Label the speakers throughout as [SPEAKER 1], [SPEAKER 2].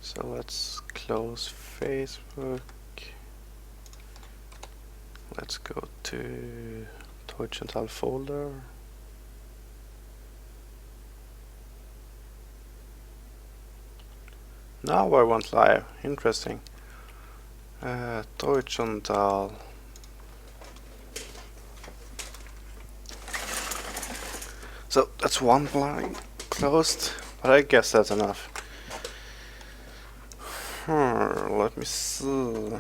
[SPEAKER 1] So let's close Facebook. Let's go to Teutschenthal folder. Now I want live. Interesting. Teutschenthal. So that's one line closed, but I guess that's enough. Let me see.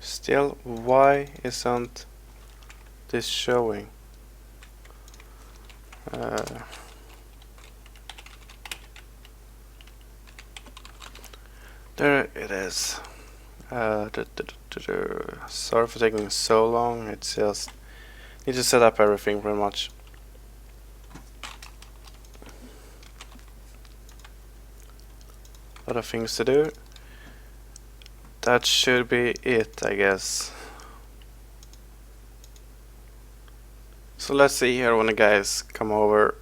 [SPEAKER 1] Still, why isn't this showing? There it is. Sorry for taking so long. It's just need to set up everything pretty much. A lot of things to do. That should be it, I guess. So let's see here when the guys come over.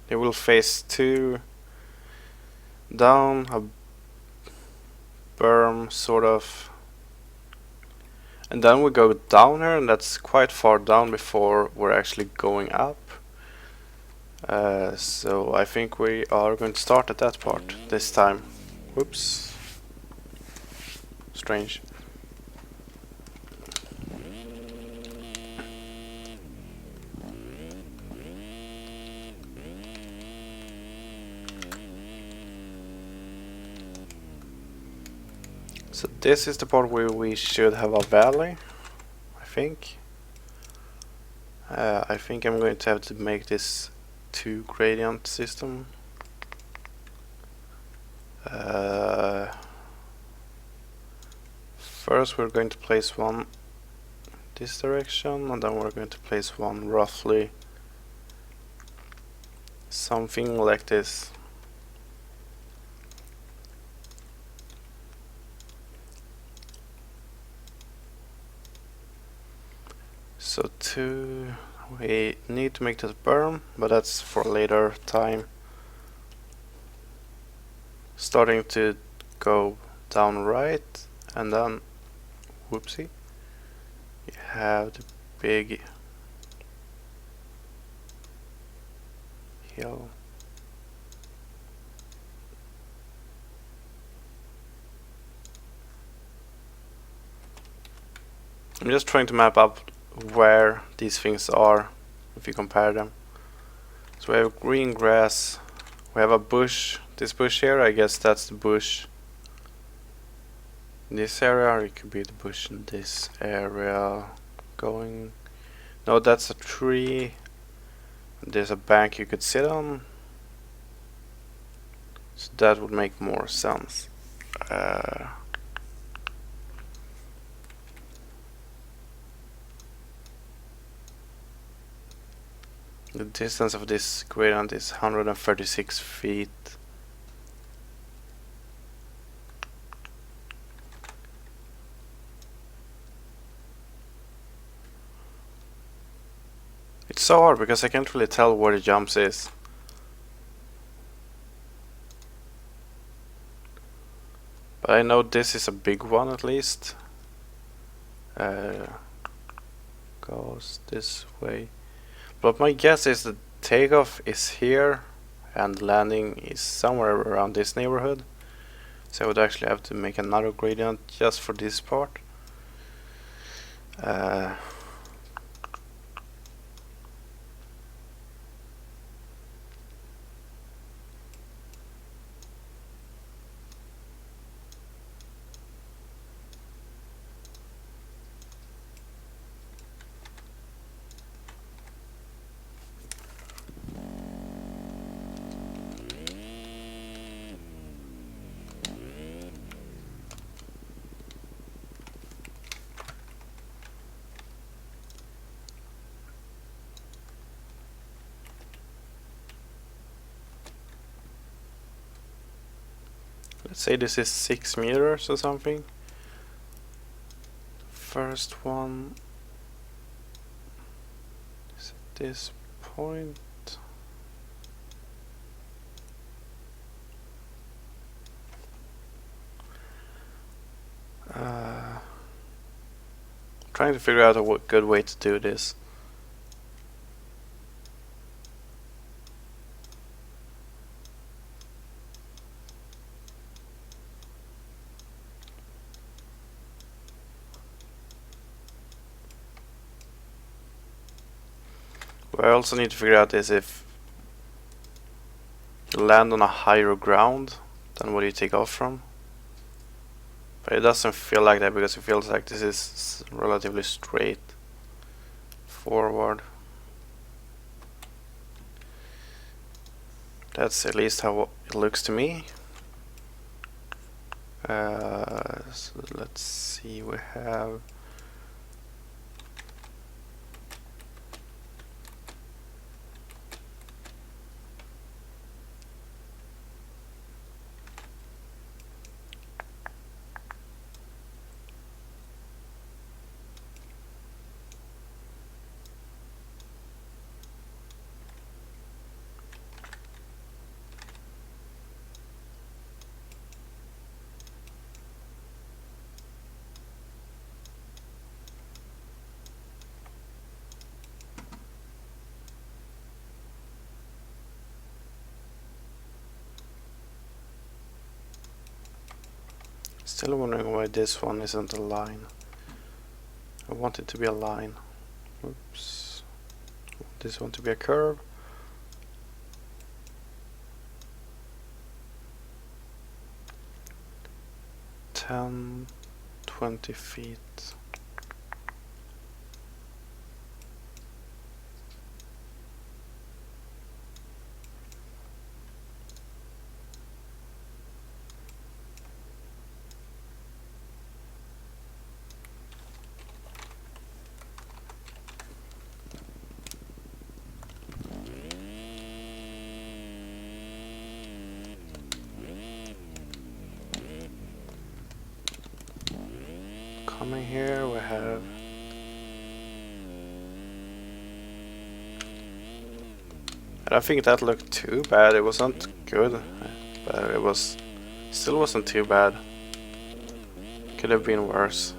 [SPEAKER 1] They will face two down, a berm sort of, and then we go down here, and that's quite far down before we're actually going up. So I think we are going to start at that part this time. Whoops. Strange. So this is the part where we should have a valley, I think. I think I'm going to have to make this 2 gradient system. First we're going to place one this direction, and then we're going to place one roughly something like this. So we need to make this berm, but that's for later time. Starting to go down right, and then whoopsie, you have the big hill. I'm just trying to map up where these things are if you compare them. So we have green grass, we have a bush, this bush here, I guess that's the bush in this area, or it could be the bush in this area going. No, that's a tree. There's a bank you could sit on, so that would make more sense. The distance of this gradient is 136 feet. It's so hard because I can't really tell where the jumps is. But I know this is a big one at least. Goes this way. But my guess is that takeoff is here and landing is somewhere around this neighborhood. So I would actually have to make another gradient just for this part. Let's say this is 6 meters or something. First one. this point. Trying to figure out a good way to do this. What I also need to figure out is if you land on a higher ground than what you take off from. But it doesn't feel like that because it feels like this is relatively straight forward. That's at least how it looks to me. So let's see, we have still wondering why this one isn't a line. I want it to be a line. Oops. I want this one to be a curve. $10, 20 feet. Coming here, we have I don't think that looked too bad. It wasn't good, but it was still wasn't too bad. Could have been worse.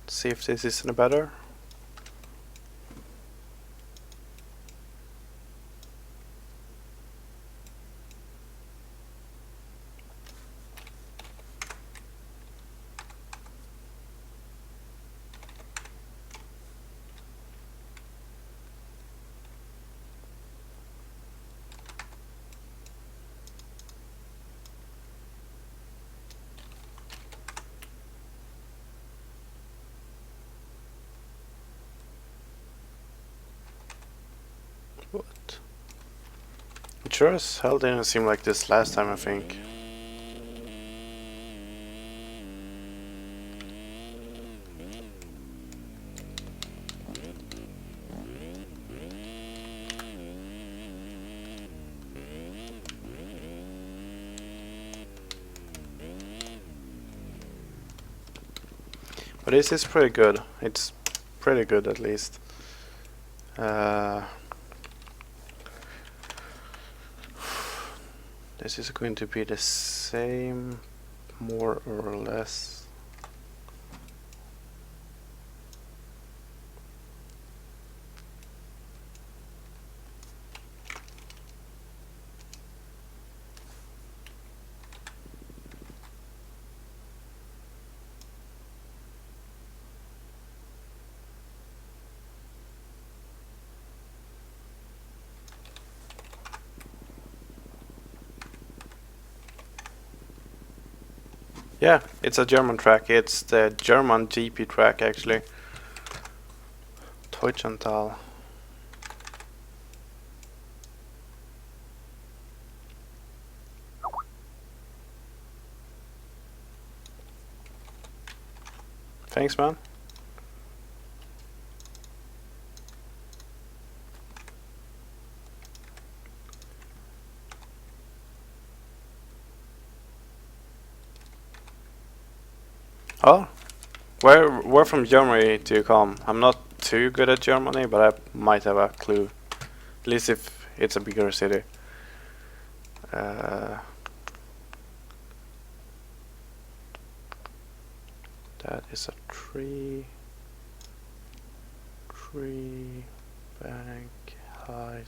[SPEAKER 1] See if this is any better. What? It sure as hell didn't seem like this last time, I think. But this is pretty good. It's pretty good at least. This is going to be the same, more or less. Yeah, it's a German track. It's the German GP track actually. Teutschenthal. Thanks, man. Oh, where from Germany do you come? I'm not too good at Germany, but I might have a clue. At least if it's a bigger city. That is a tree. Tree bank height.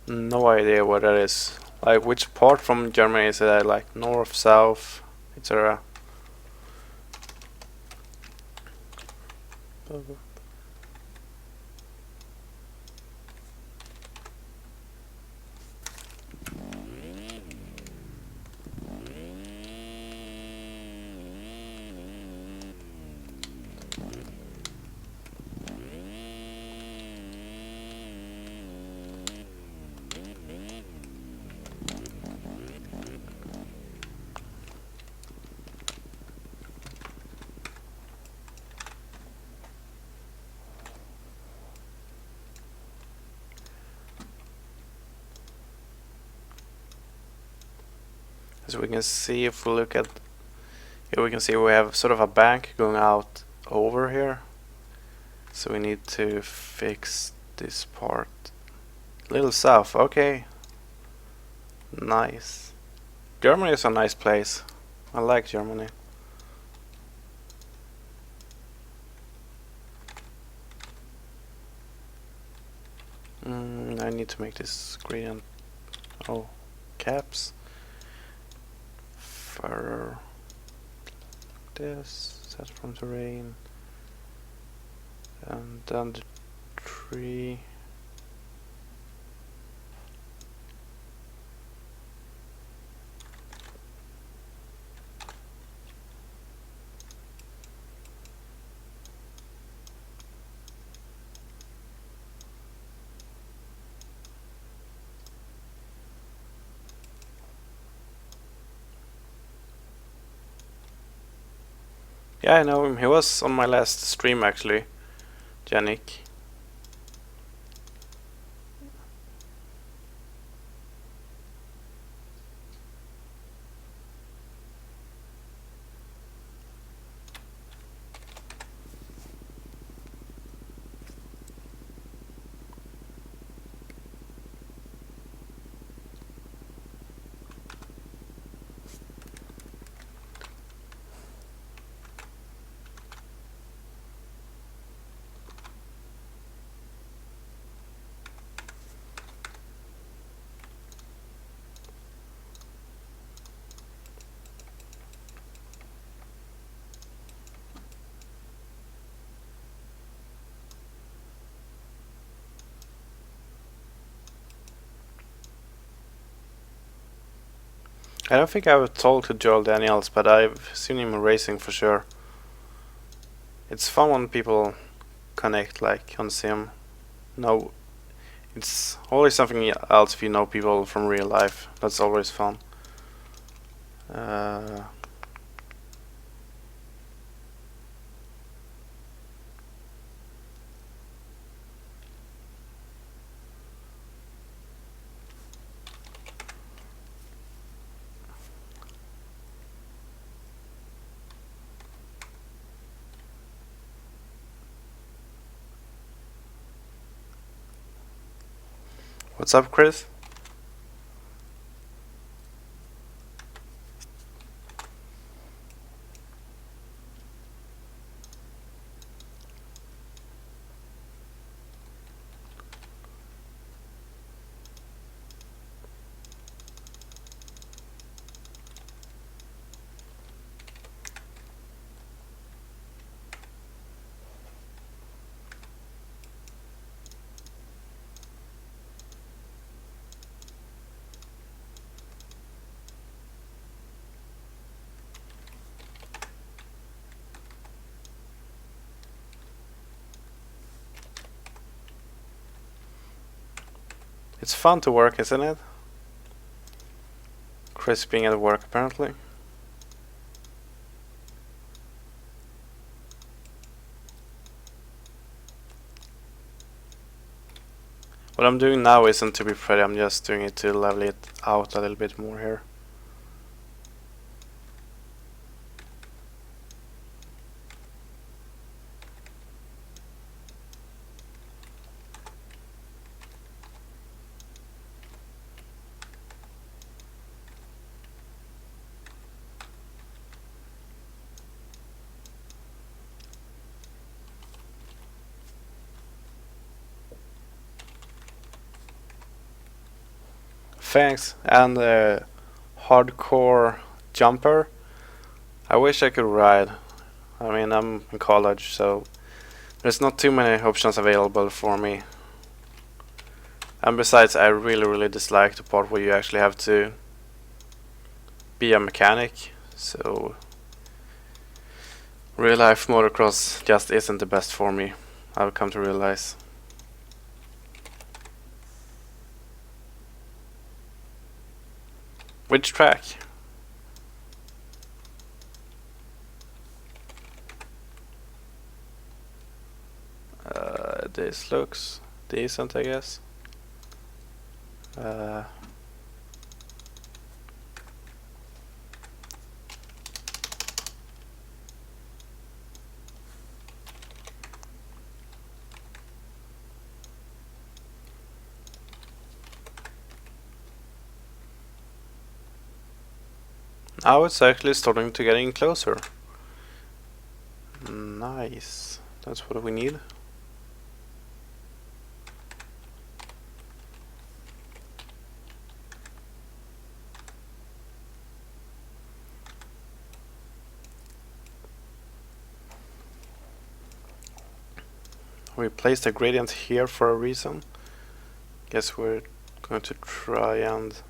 [SPEAKER 1] No idea what that is. Like, which part from Germany is it? Like north, south, etc. As we can see, if we look at here, we can see we have sort of a bank going out over here. So we need to fix this part. A little south, okay. Nice. Germany is a nice place. I like Germany. I need to make this gradient. Oh, caps. Further. This. Set from terrain. And then the tree. Yeah, I know him. He was on my last stream actually, Yannick. I don't think I've talked to Joel Daniels, but I've seen him racing for sure. It's fun when people connect like on sim. No, it's always something else if you know people from real life. That's always fun. What's up, Chris? It's fun to work, isn't it? Chris being at work, apparently. What I'm doing now isn't to be pretty, I'm just doing it to level it out a little bit more here. Thanks, and hardcore jumper. I wish I could ride. I mean, I'm in college, so there's not too many options available for me. And besides, I really dislike the part where you actually have to be a mechanic. So real life motocross just isn't the best for me, I've come to realize. Which track? This looks decent, I guess. Now it's actually starting to getting closer. Nice. That's what we need. We placed a gradient here for a reason. Guess we're going to try and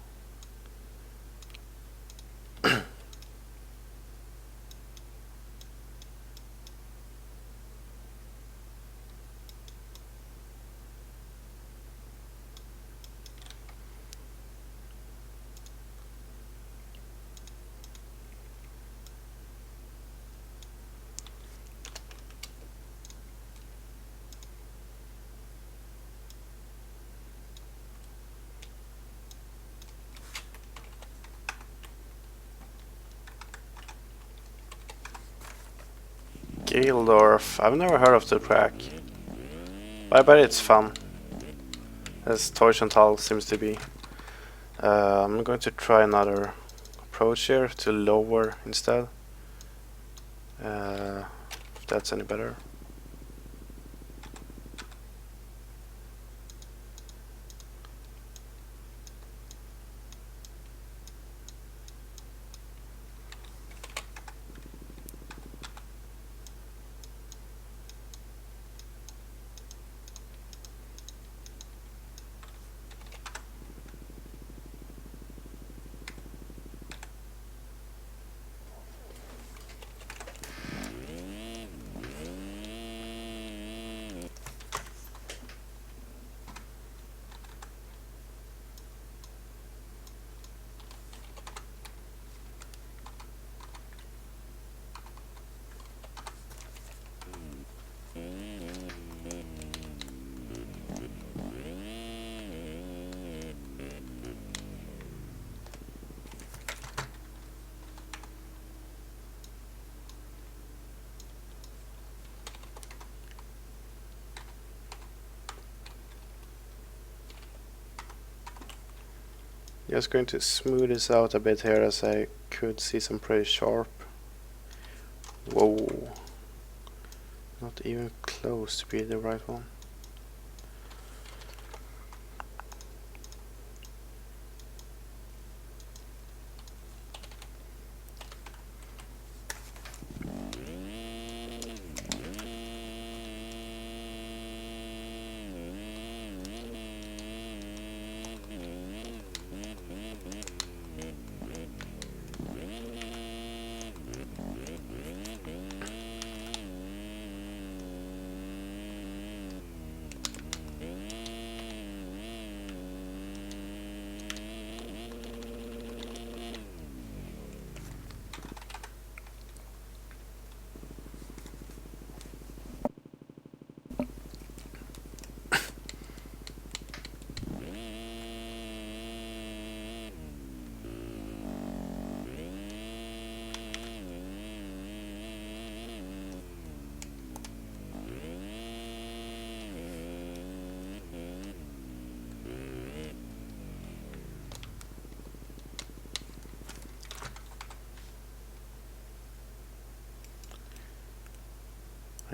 [SPEAKER 1] Gildorf. I've never heard of the track. But I bet it's fun. As Teutschenthal seems to be. I'm going to try another approach here to lower instead. If that's any better. Just going to smooth this out a bit here, as I could see some pretty sharp. Whoa. Not even close to be the right one.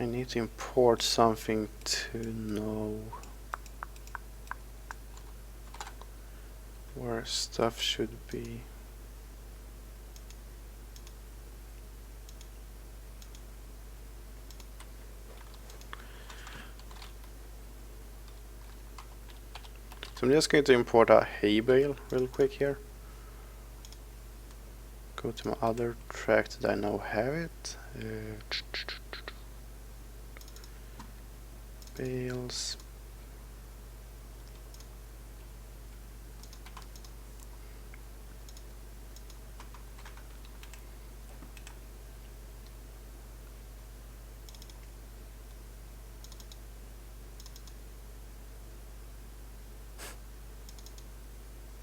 [SPEAKER 1] I need to import something to know where stuff should be. So I'm just going to import a hay bale real quick here. Go to my other track that I know have it. Bales.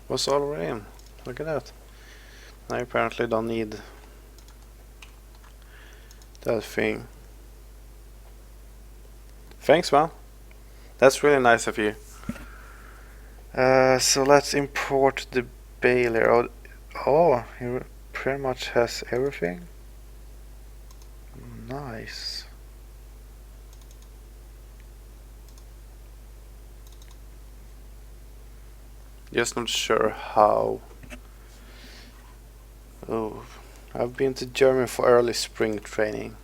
[SPEAKER 1] Was already in. Look at that. I apparently don't need that thing. Thanks, man. That's really nice of you. So let's import the baler. Oh, he pretty much has everything. Nice. Just not sure how. Oh, I've been to Germany for early spring training.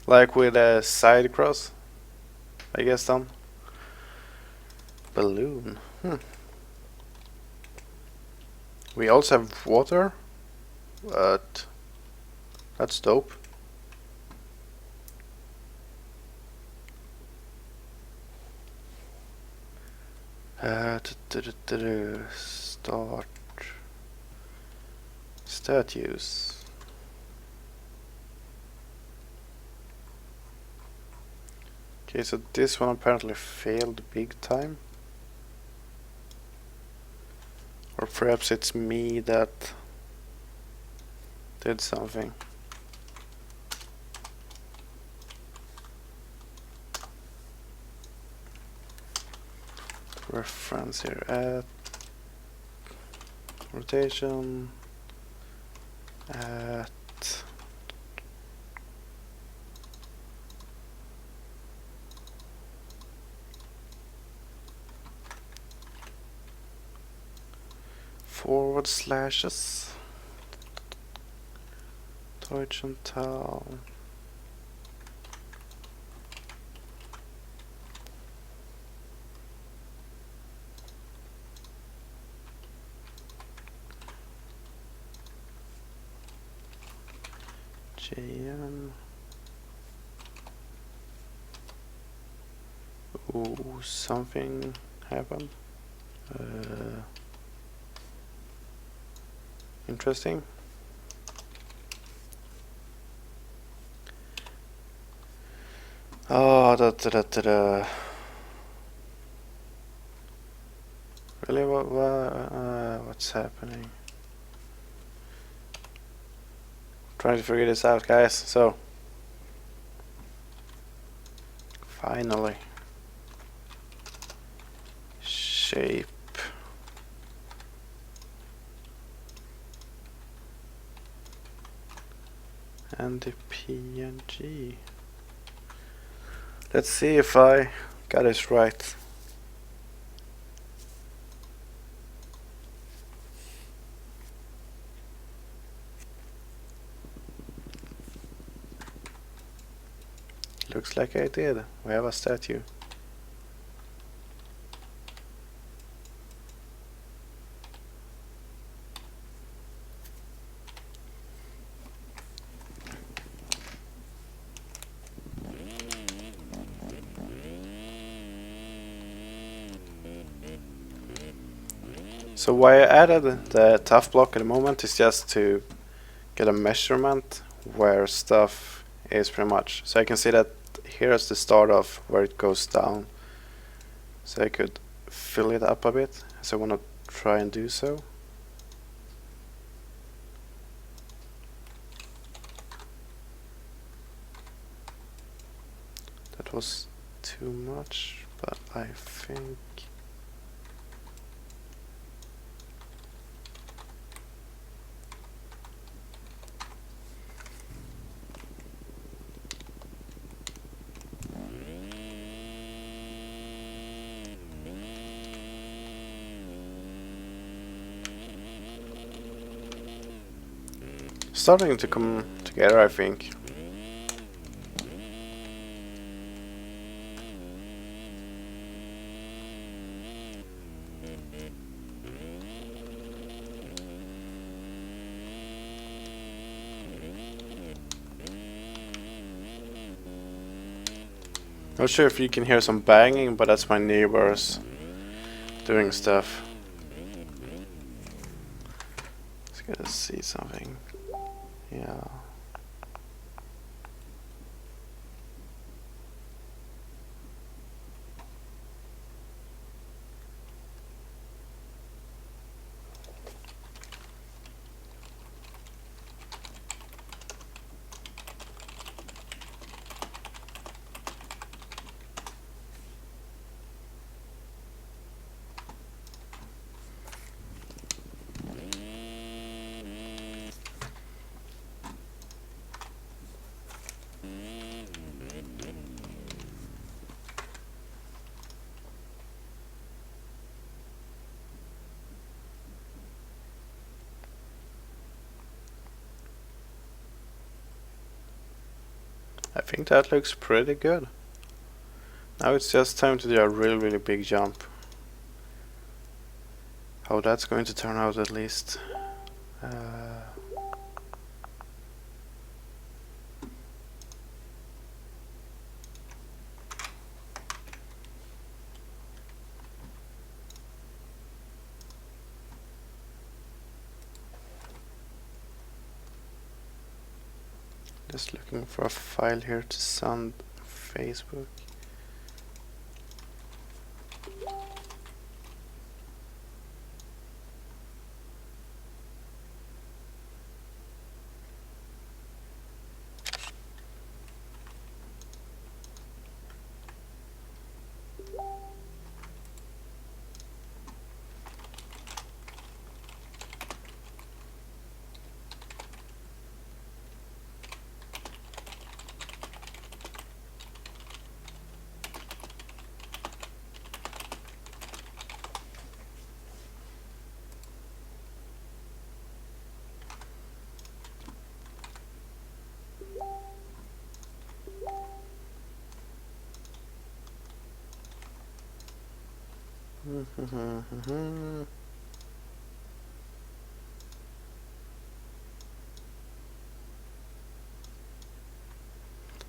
[SPEAKER 1] Like with a side cross, I guess then. Balloon. We also have water, but that's dope. Start statues. Okay, so this one apparently failed big time. Or perhaps it's me that did something. Reference here at rotation at forward slashes Teutschenthal. JM. Ooh, something happened. Interesting. Oh, really? What's happening? Trying to figure this out, guys. So, finally, shape. and the PNG. Let's see if I got it right. Looks like I did. We have a statue. So why I added the tough block at the moment is just to get a measurement where stuff is pretty much. So I can see that here's the start of where it goes down. So I could fill it up a bit. So I want to try and do so. That was too much, but I think starting to come together, I think. Not sure if you can hear some banging, but that's my neighbors doing stuff. Let's see something. Yeah. I think that looks pretty good. Now it's just time to do a really big jump. How that's going to turn out at least. Just looking for a file here to send Facebook.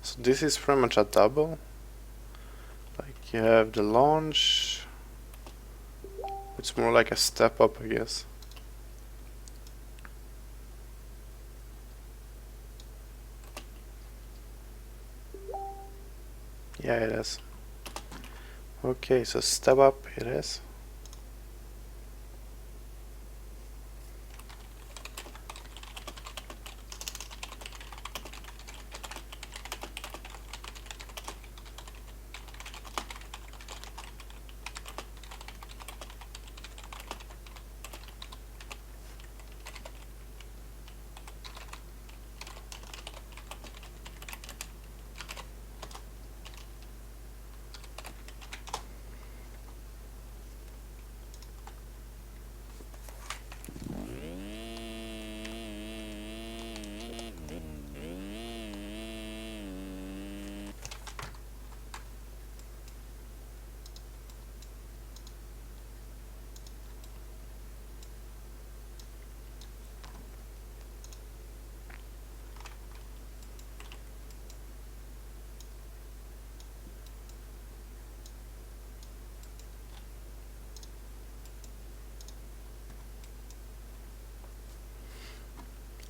[SPEAKER 1] So this is pretty much a double. Like you have the launch. It's more like a step up, I guess. Yeah, it is. Okay, so step up it is.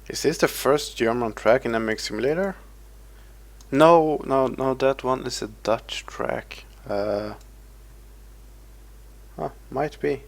[SPEAKER 1] Is this the first German track in a mech simulator? No, no, no, that one is a Dutch track. Might be.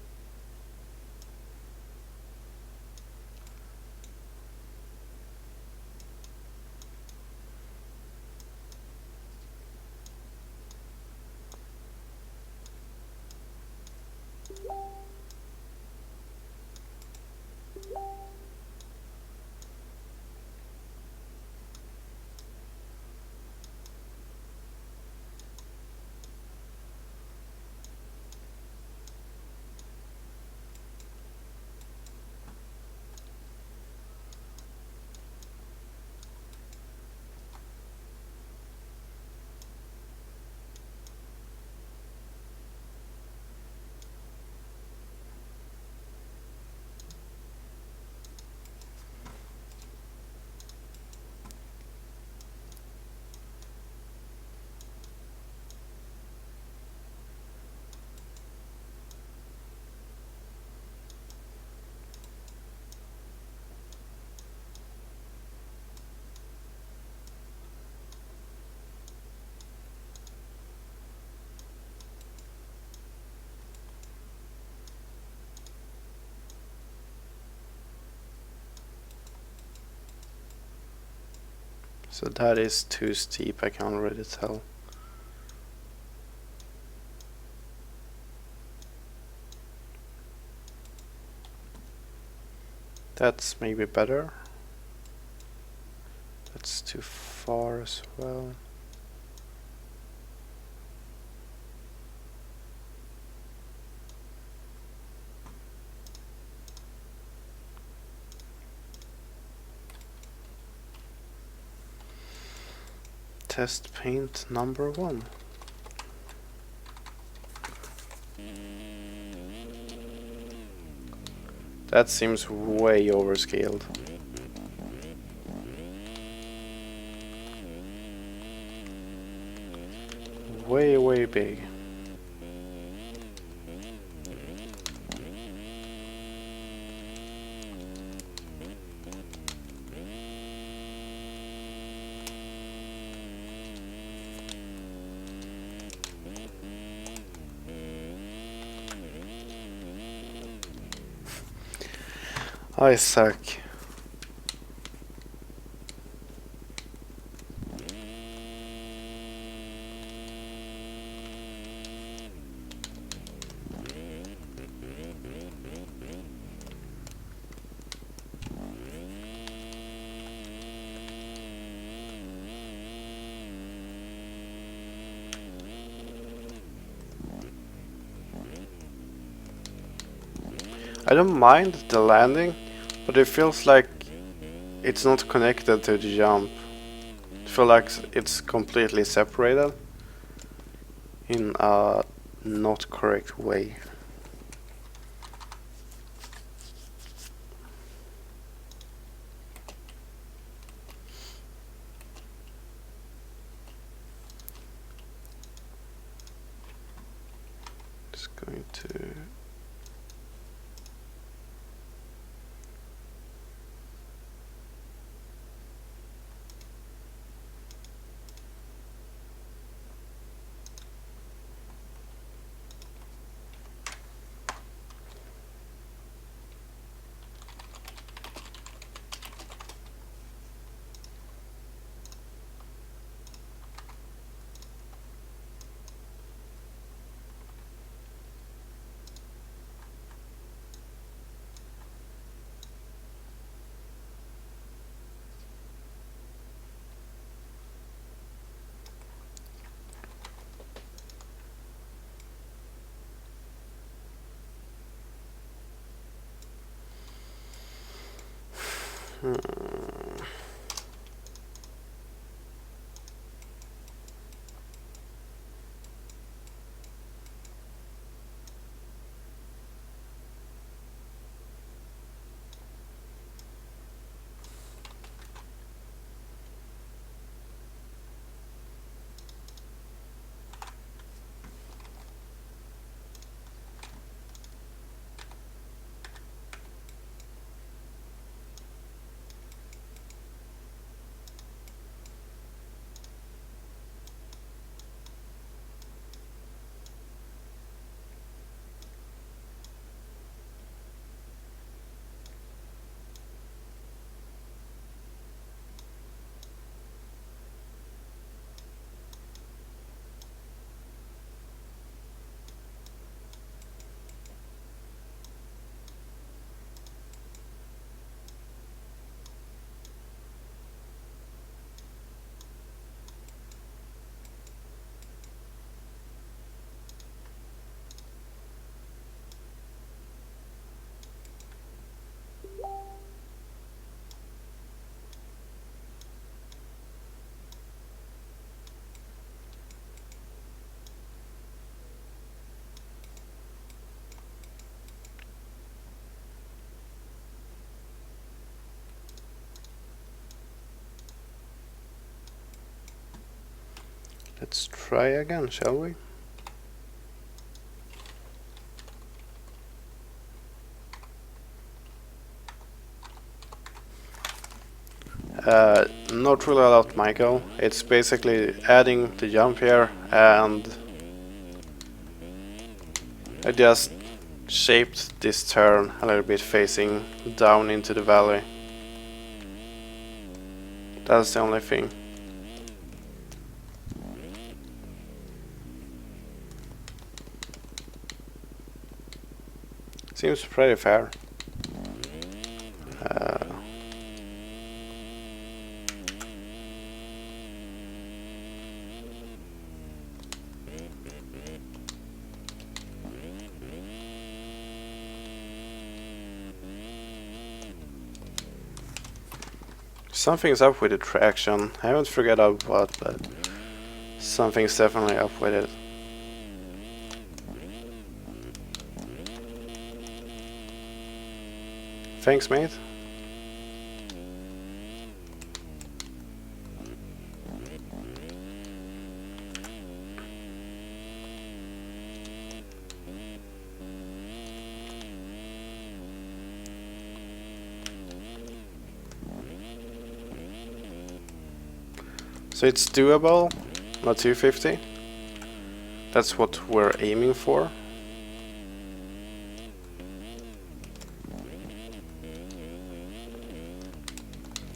[SPEAKER 1] So that is too steep, I can already tell. That's maybe better. That's too far as well. Test paint number 1. That seems way overscaled. Way big. I suck. I don't mind the landing, but it feels like it's not connected to the jump. I feel like it's completely separated in a not correct way. Just going to Let's try again, shall we? Not really a lot, Michael. It's basically adding the jump here, and I just shaped this turn a little bit facing down into the valley. That's the only thing. Seems pretty fair. Something's up with the traction. I haven't figured out what, but something's definitely up with it. Thanks, mate. So it's doable, not 250. That's what we're aiming for.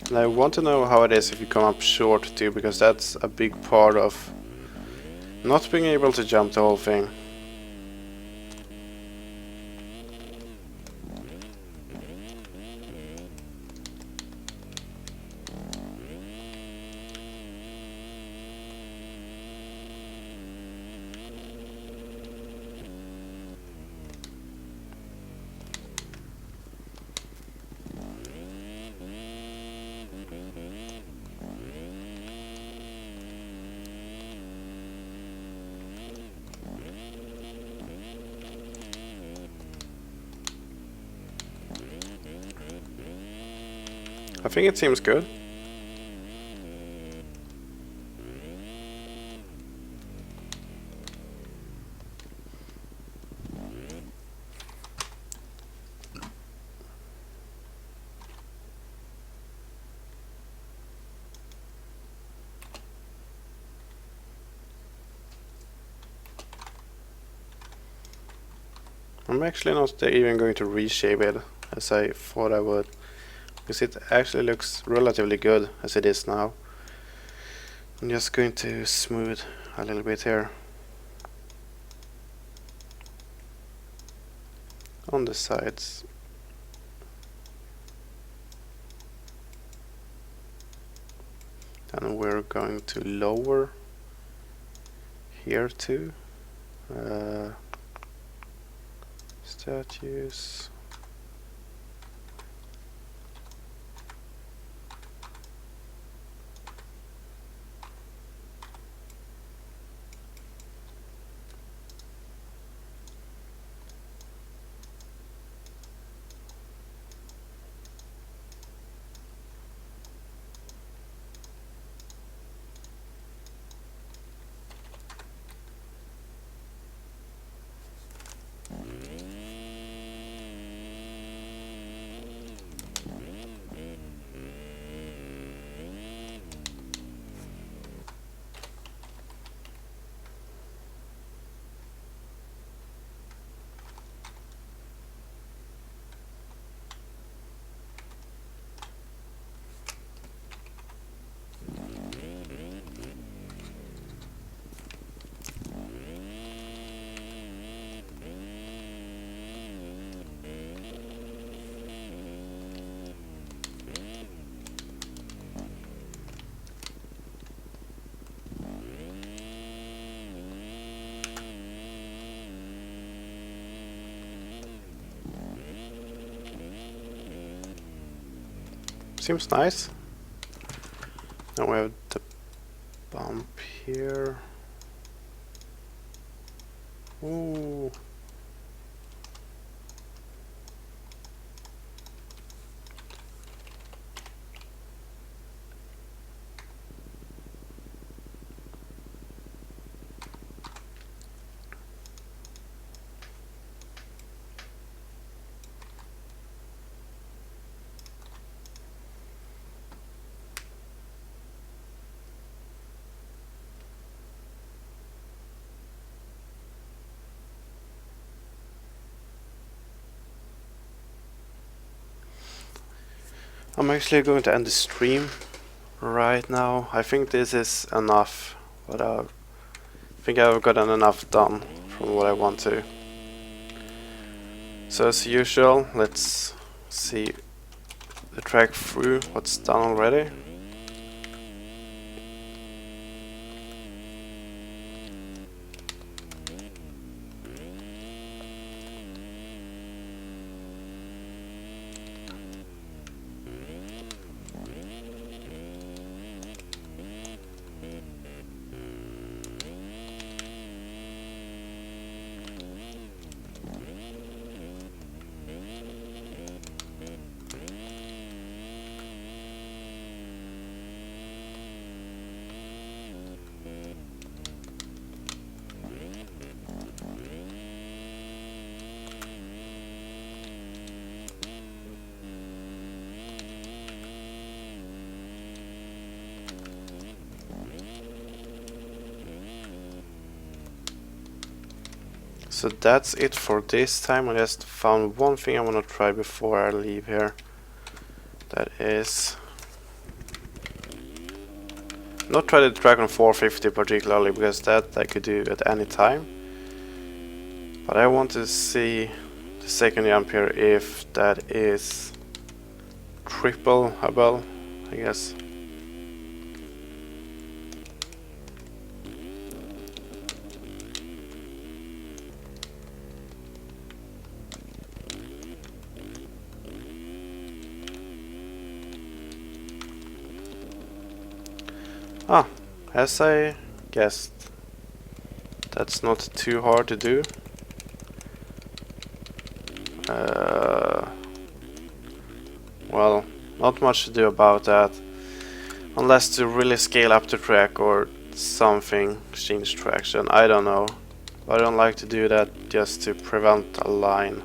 [SPEAKER 1] And I want to know how it is if you come up short too, because that's a big part of not being able to jump the whole thing. I think it seems good. I'm actually not even going to reshape it as I thought I would, because it actually looks relatively good as it is now. I'm just going to smooth a little bit here on the sides. Then we're going to lower here too. Statues. Seems nice. Now we have the bump here. Ooh. I'm actually going to end the stream right now. I think this is enough, but I think I've gotten enough done from what I want to. So as usual, let's see the track through what's done already. So that's it for this time. I just found one thing I want to try before I leave here. That is not try the Dragon 450 particularly, because that I could do at any time. But I want to see the second jump here, if that is triple-able, I guess. Ah, as I guessed, that's not too hard to do. Well, not much to do about that, unless to really scale up the track or something, change traction, I don't know. But I don't like to do that just to prevent a line.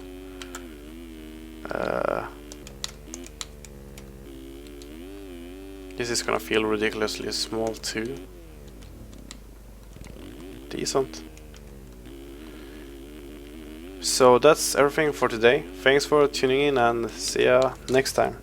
[SPEAKER 1] This is gonna feel ridiculously small too. Decent. So that's everything for today. Thanks for tuning in and see ya next time.